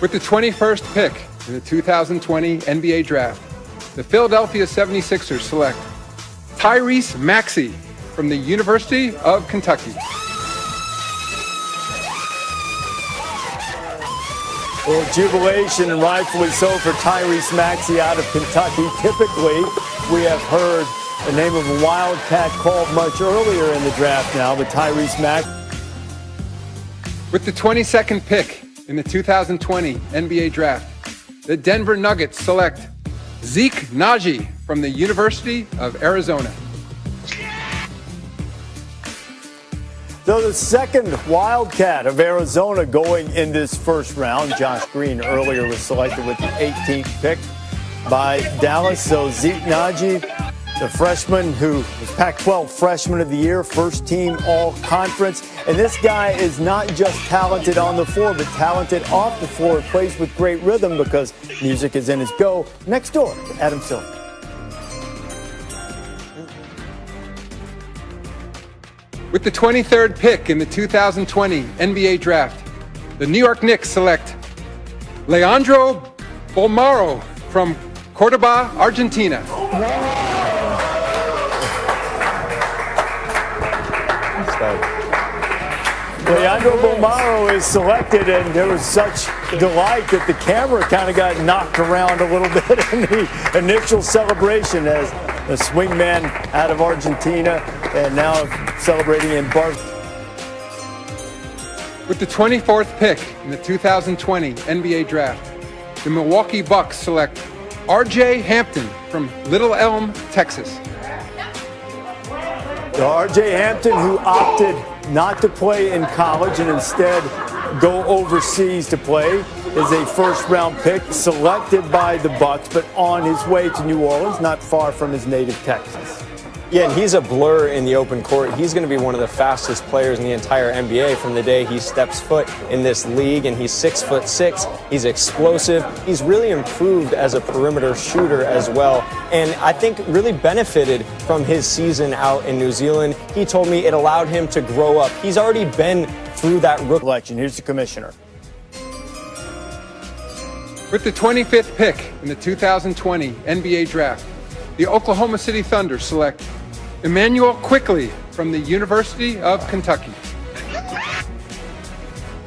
With the 21st pick in the 2020 NBA Draft, the Philadelphia 76ers select Tyrese Maxey from the University of Kentucky. Well, jubilation, and rightfully so, for Tyrese Maxey out of Kentucky. Typically, we have heard the name of a Wildcat called much earlier in the draft now, but Tyrese Maxey. With the 22nd pick in the 2020 NBA Draft, the Denver Nuggets select Zeke Nnaji from the University of Arizona. So the second Wildcat of Arizona going in this first round. Josh Green earlier was selected with the 18th pick by Dallas. So Zeke Nnaji, the freshman who was Pac-12 Freshman of the Year, first team all-conference. And this guy is not just talented on the floor, but talented off the floor. Plays with great rhythm because music is in his go. Next door to Adam Silver. With the 23rd pick in the 2020 NBA Draft, the New York Knicks select Leandro Bolmaro from Cordoba, Argentina. Leandro Bolmaro is selected, and there was such delight that the camera kind of got knocked around a little bit in the initial celebration as the swingman out of Argentina and now celebrating in Barcelona. With the 24th pick in the 2020 NBA Draft, the Milwaukee Bucks select R.J. Hampton from Little Elm, Texas. R.J. Hampton, who opted not to play in college and instead go overseas to play, is a first-round pick selected by the Bucks, but on his way to New Orleans, not far from his native Texas. Yeah, and he's a blur in the open court. He's going to be one of the fastest players in the entire NBA from the day he steps foot in this league, and he's 6'6". He's explosive. He's really improved as a perimeter shooter as well, and I think really benefited from his season out in New Zealand. He told me it allowed him to grow up. He's already been through that rookie election. Here's the commissioner. With the 25th pick in the 2020 NBA Draft, the Oklahoma City Thunder select Immanuel quickly from the University of Kentucky.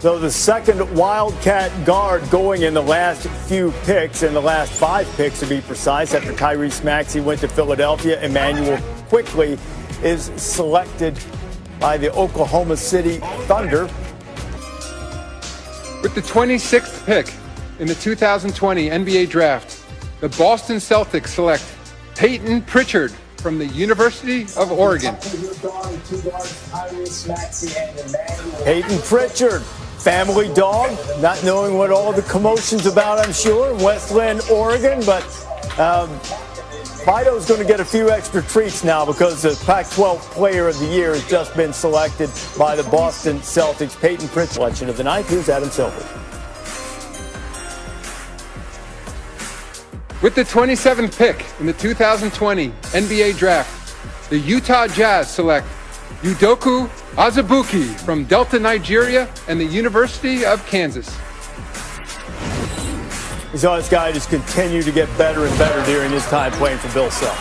So the second Wildcat guard going in the last few picks, in the last 5 picks to be precise, after Tyrese Maxey went to Philadelphia, Immanuel quickly is selected by the Oklahoma City Thunder. With the 26th pick in the 2020 NBA Draft, the Boston Celtics select Payton Pritchard from the University of Oregon. Hayden Pritchard, family dog, not knowing what all the commotion's about, I'm sure, in Westland, Oregon, but Fido's going to get a few extra treats now because the Pac-12 Player of the Year has just been selected by the Boston Celtics. Payton Pritchard, selection of the night. Here's Adam Silver. With the 27th pick in the 2020 NBA Draft, the Utah Jazz select Udoka Azubuike from Delta, Nigeria, and the University of Kansas. We saw this guy just continue to get better and better during his time playing for Bill Self.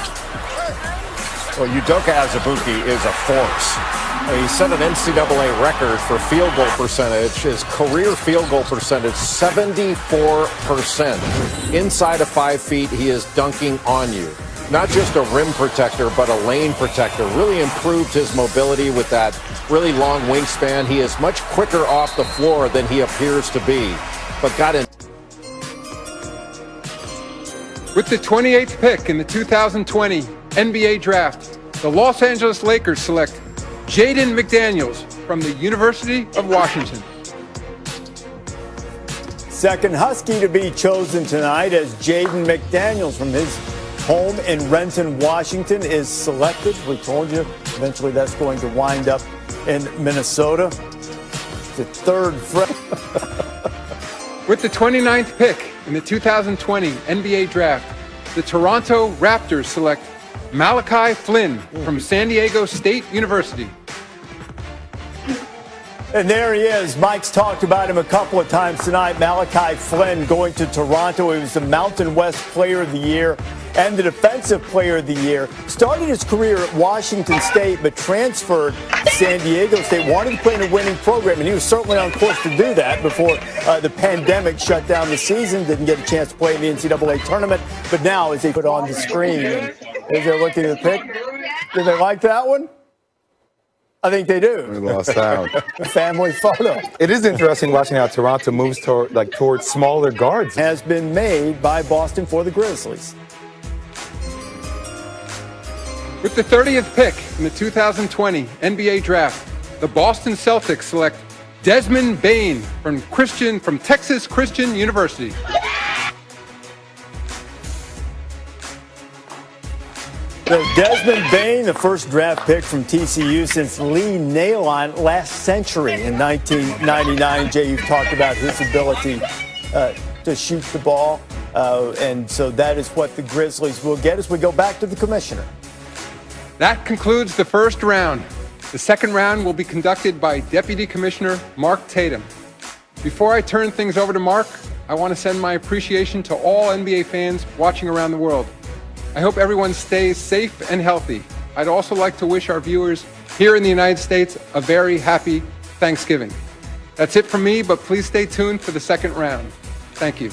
Well, Udoka Azubuike is a force. He set an NCAA record for field goal percentage. His career field goal percentage, 74%. Inside of 5 feet, he is dunking on you. Not just a rim protector, but a lane protector. Really improved his mobility with that really long wingspan. He is much quicker off the floor than he appears to be, but got in. With the 28th pick in the 2020 NBA Draft, the Los Angeles Lakers select Jaden McDaniels from the University of Washington. Second Husky to be chosen tonight as Jaden McDaniels from his home in Renton, Washington is selected. We told you eventually that's going to wind up in Minnesota. The third With the 29th pick in the 2020 NBA Draft, the Toronto Raptors select Malachi Flynn from San Diego State University. And there he is. Mike's talked about him a couple of times tonight. Malachi Flynn going to Toronto. He was the Mountain West Player of the Year and the Defensive Player of the Year. Started his career at Washington State, but transferred to San Diego State. Wanted to play in a winning program, and he was certainly on course to do that before the pandemic shut down the season. Didn't get a chance to play in the NCAA tournament, but now as they put on the screen, and as they're looking at the pic, do they like that one? I think they do. We lost out. A family photo. It is interesting watching how Toronto moves towards smaller guards. Has been made by Boston for the Grizzlies. With the 30th pick in the 2020 NBA Draft, the Boston Celtics select Desmond Bane from Texas Christian University. So Desmond Bane, the first draft pick from TCU since Lee Nailon last century in 1999. Jay, you've talked about his ability to shoot the ball, and so that is what the Grizzlies will get as we go back to the commissioner. That concludes the first round. The second round will be conducted by Deputy Commissioner Mark Tatum. Before I turn things over to Mark, I want to send my appreciation to all NBA fans watching around the world. I hope everyone stays safe and healthy. I'd also like to wish our viewers here in the United States a very happy Thanksgiving. That's it from me, but please stay tuned for the second round. Thank you.